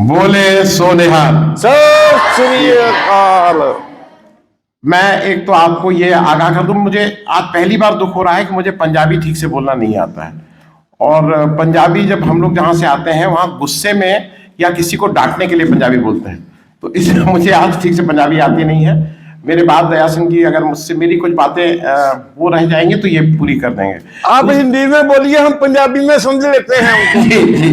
बोले सोनिहाल। सत श्री अकाल। मैं एक तो आपको ये आगाह कर दूं, मुझे आज पहली बार दुख हो रहा है कि मुझे पंजाबी ठीक से बोलना नहीं आता है। और पंजाबी जब हम लोग जहां से आते हैं वहां गुस्से में या किसी को डांटने के लिए पंजाबी बोलते हैं, तो इसलिए मुझे आज ठीक से पंजाबी आती नहीं है। मेरे बाद दया सिंह जी अगर मुझसे मेरी कुछ बातें वो रह जाएंगी तो ये पूरी कर देंगे। आप हिंदी में बोलिए, हम पंजाबी में समझ लेते हैं उनको। जी जी।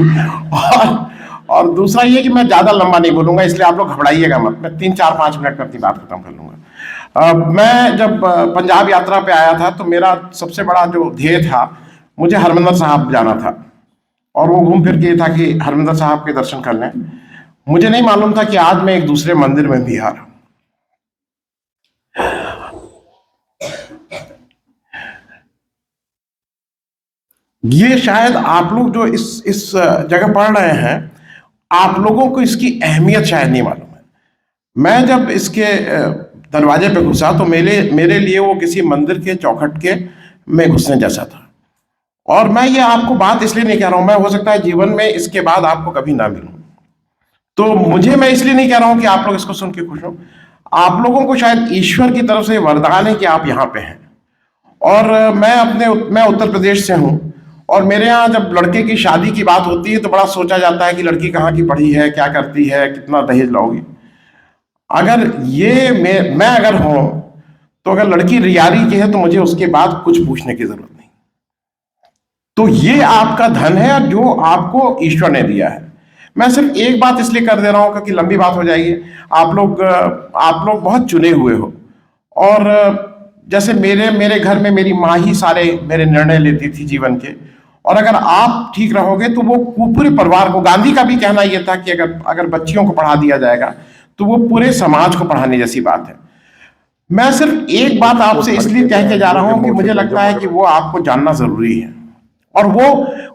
और दूसरा ये कि मैं ज्यादा लंबा नहीं बोलूंगा, इसलिए आप लोग घबराइएगा मत। मैं 3 4 5 मिनट में अपनी बात खत्म कर लूंगा। मैं जब पंजाब यात्रा पे आया था तो मेरा सबसे बड़ा जो ध्येय था, मुझे हरमंदिर साहब जाना था। और वो घूम फिर के था कि हरमंदिर साहब के दर्शन कर लें। मुझे नहीं मालूम था कि आज मैं एक दूसरे मंदिर में भी आ रहा हूं। ये शायद आप लोग जो इस जगह पढ़ रहे हैं, आप लोगों को इसकी अहमियत शायद नहीं मालूम है। मैं जब इसके दरवाजे पे घुसा तो मेरे लिए वो किसी मंदिर के चौखट के में घुसने जैसा था। और मैं ये आपको बात इसलिए नहीं कह रहा हूं, मैं हो सकता है जीवन में इसके बाद आपको कभी ना मिलूं, तो मैं इसलिए नहीं कह रहा हूं कि आप लोग इसको सुन के खुश हो। आप लोगों को शायद ईश्वर की तरफ से वरदान है कि आप यहाँ पे हैं। और मैं उत्तर प्रदेश से हूँ। और मेरे यहाँ जब लड़के की शादी की बात होती है तो बड़ा सोचा जाता है कि लड़की कहाँ की पढ़ी है, क्या करती है, कितना दहेज लाओगी। अगर ये मैं अगर हूं तो अगर लड़की रियारी की है तो मुझे उसके बाद कुछ पूछने की जरूरत नहीं। तो ये आपका धन है जो आपको ईश्वर ने दिया है। मैं सिर्फ एक बात इसलिए कर दे रहा हूं क्योंकि लंबी बात हो जाएगी। आप लोग बहुत चुने हुए हो। और जैसे मेरे घर में मेरी माँ ही सारे मेरे निर्णय लेती थी जीवन के। और अगर आप ठीक रहोगे तो वो पूरे परिवार को, गांधी का भी कहना यह था कि अगर बच्चियों को पढ़ा दिया जाएगा तो वो पूरे समाज को पढ़ाने जैसी बात है। मैं सिर्फ एक बात आपसे इसलिए कह के जा रहा हूं कि मुझे लगता है कि वो आपको जानना जरूरी है। और वो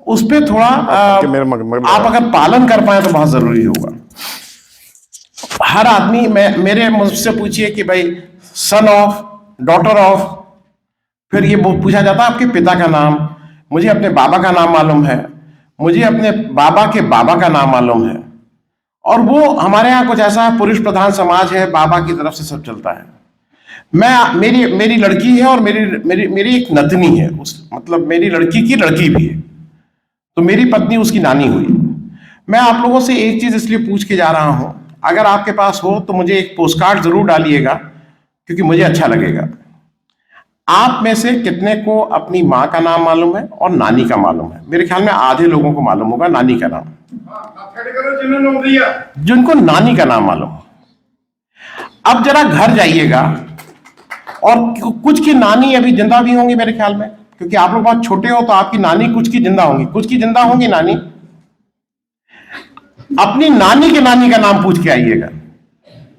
उस पर थोड़ा आप अगर पालन कर पाए तो बहुत जरूरी होगा। हर आदमी मेरे मुझसे पूछिए कि भाई सन ऑफ, डॉटर ऑफ, फिर ये पूछा जाता है आपके पिता का नाम। मुझे अपने बाबा का नाम मालूम है, मुझे अपने बाबा के बाबा का नाम मालूम है। और वो हमारे यहाँ कुछ ऐसा पुरुष प्रधान समाज है, बाबा की तरफ से सब चलता है। मेरी लड़की है और मेरी एक नतनी है, मतलब मेरी लड़की की लड़की भी है, तो मेरी पत्नी उसकी नानी हुई। मैं आप लोगों से एक चीज इसलिए पूछ के जा रहा हूं, अगर आपके पास हो तो मुझे एक पोस्टकार्ड जरूर डालिएगा, क्योंकि मुझे अच्छा लगेगा। आप में से कितने को अपनी माँ का नाम मालूम है और नानी का मालूम है? मेरे ख्याल में आधे लोगों को मालूम होगा नानी का नाम, जिनको नानी का नाम मालूम। अब जरा घर जाइएगा, और कुछ की नानी अभी जिंदा भी होंगी मेरे ख्याल में, क्योंकि आप लोग बहुत छोटे हो तो आपकी नानी कुछ की जिंदा होंगी, कुछ की जिंदा होंगी नानी। अपनी नानी के नानी का नाम पूछ के आइएगा।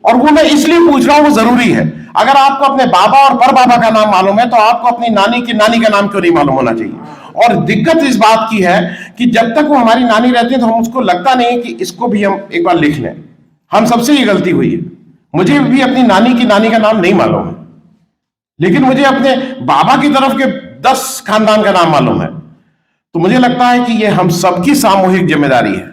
और वो मैं इसलिए पूछ रहा हूं, वो जरूरी है। अगर आपको अपने बाबा और परबाबा का नाम मालूम है तो आपको अपनी नानी की नानी का नाम क्यों नहीं मालूम होना चाहिए? और दिक्कत इस बात की है कि जब तक वो हमारी नानी रहती है तो हम उसको लगता नहीं कि इसको भी हम एक बार लिख लें। हम सबसे ये गलती हुई है। मुझे भी अपनी नानी की नानी का नाम नहीं मालूम है, लेकिन मुझे अपने बाबा की तरफ के 10 खानदान का नाम मालूम है। तो मुझे लगता है कि ये हम सबकी सामूहिक जिम्मेदारी है।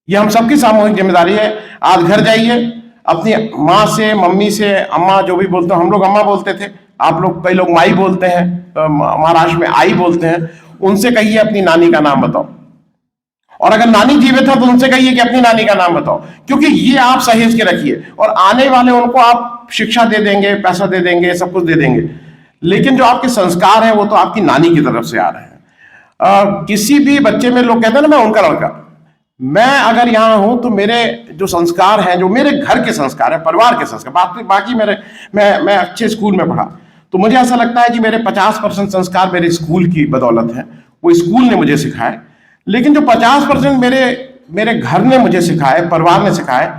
ये हम सबकी सामूहिक जिम्मेदारी है। आज घर जाइए, अपनी माँ से, मम्मी से, अम्मा जो भी बोलते हो, हम लोग अम्मा बोलते थे, आप लोग कई लोग माई बोलते हैं, महाराष्ट्र में आई बोलते हैं, उनसे कहिए अपनी नानी का नाम बताओ। और अगर नानी जीवित है तो उनसे कहिए कि अपनी नानी का नाम बताओ, क्योंकि ये आप सहेज के रखिए। और आने वाले उनको आप शिक्षा दे देंगे, पैसा दे देंगे, सब कुछ दे देंगे, लेकिन जो आपके संस्कार हैं वो तो आपकी नानी की तरफ से आ रहे हैं। किसी भी बच्चे में लोग कहते हैं ना मैं उनका लड़का। मैं अगर यहां हूं तो मेरे जो संस्कार हैं, जो मेरे घर के संस्कार है, परिवार के संस्कार, बाकी मैं अच्छे स्कूल में पढ़ा, तो मुझे ऐसा लगता है कि मेरे 50% संस्कार मेरे स्कूल की बदौलत है। वो स्कूल ने मुझे सिखाए। लेकिन जो 50% मेरे घर ने मुझे सिखाए, परिवार ने सिखाए,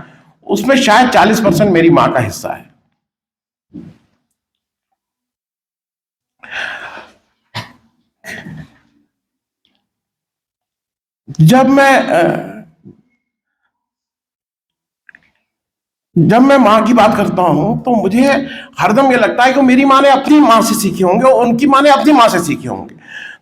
उसमें शायद 40% मेरी मां का हिस्सा है। जब मैं माँ की बात करता हूं तो मुझे हरदम ये लगता है कि मेरी माँ ने अपनी माँ से सीखी होंगे और उनकी माँ ने अपनी माँ से सीखी होंगे।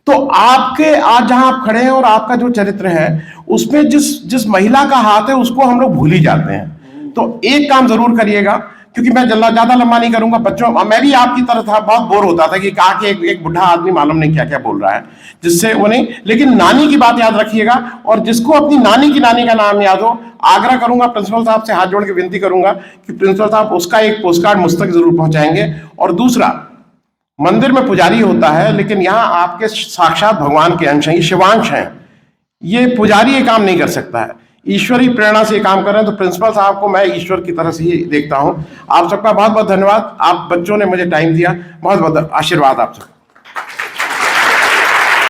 तो आपके आज जहां आप खड़े हैं और आपका जो चरित्र है उसमें जिस जिस महिला का हाथ है उसको हम लोग भूल ही जाते हैं। तो एक काम जरूर करिएगा, क्योंकि मैं ज्यादा लंबा नहीं करूंगा। बच्चों, मैं भी आपकी तरह था, बहुत बोर होता था कि कहा कि एक बुढ़ा आदमी मालूम नहीं क्या क्या बोल रहा है, जिससे वो नहीं। लेकिन नानी की बात याद रखिएगा, और जिसको अपनी नानी की नानी का नाम याद हो, आग्रह करूंगा, प्रिंसिपल साहब से हाथ जोड़ के विनती करूंगा कि प्रिंसिपल साहब उसका एक पोस्ट कार्ड मुझ तक जरूर पहुंचाएंगे। और दूसरा, मंदिर में पुजारी होता है, लेकिन यहाँ आपके साक्षात भगवान के अंश हैं, ये शिवांश हैं। ये पुजारी ये काम नहीं कर सकता है, ईश्वरी प्रेरणा से ये काम कर रहे हैं। तो प्रिंसिपल साहब को मैं ईश्वर की तरह से ही देखता हूं। आप सबका बहुत बहुत धन्यवाद। आप बच्चों ने मुझे टाइम दिया, बहुत बहुत आशीर्वाद आप सबका।